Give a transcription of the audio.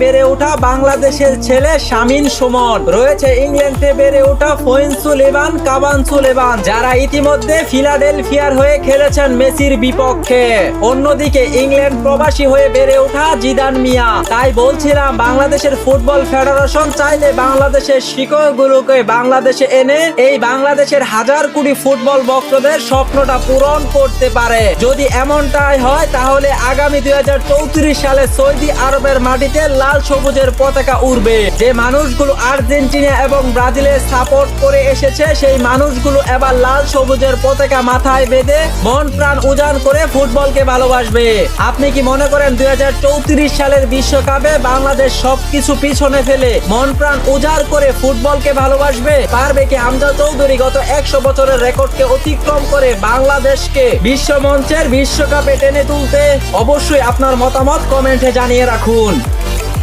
বেড়ে ওঠা বাংলাদেশের ছেলে শামীম সুমন, রয়েছে ইংল্যান্ডে বেড়ে ওঠা ফয়েজ সুলেমান, কাবান সুলেমান, যারা ইতিমধ্যে ফিলাডেলফিয়ার হয়ে খেলেছেন মেসির বিপক্ষে। অন্যদিকে ইংল্যান্ড প্রবাসী হয়ে বেড়ে ওঠা জিদান মিয়া। তাই বলছিলাম, বাংলাদেশের ফুটবল ফেডারেশন চাইলে বাংলাদেশের শিকড়গুলোকে বাংলাদেশে এনে এই বাংলাদেশের হাজার কোটি ফুটবল ভক্তদের স্বপ্নটা পূরণ করতে পারে। যদি এমনটাই হয় তাহলে আগামী 2034 সালে সৌদি আরবের মাটিতে লাল সবুজের পতাকা উড়বে। যে মানুষগুলো আর্জেন্টিনা এবং ব্রাজিলের সাপোর্ট করে এসেছে, সেই মানুষগুলো এবার লাল সবুজের পতাকা মাথায় বেঁধে মন প্রাণ উজান করে ফুটবলকে ভালোবাসবে। আপনি কি মনে করেন 2034 সালের বিশ্বকাপে বাংলাদেশ সবকিছু পিছনে ফেলে মন প্রাণ উজাড় করে ফুটবলকে ভালোবাসবে? পারবে কি হামজা চৌধুরী গত 100 বছরের রেকর্ডকে অতিক্রম করে বাংলাদেশকে বিশ্বমঞ্চের বিশ্বকাপে টেনে তুলতে? অবশ্যই আপনার মতামত কমেন্টে জানিয়ে রাখুন।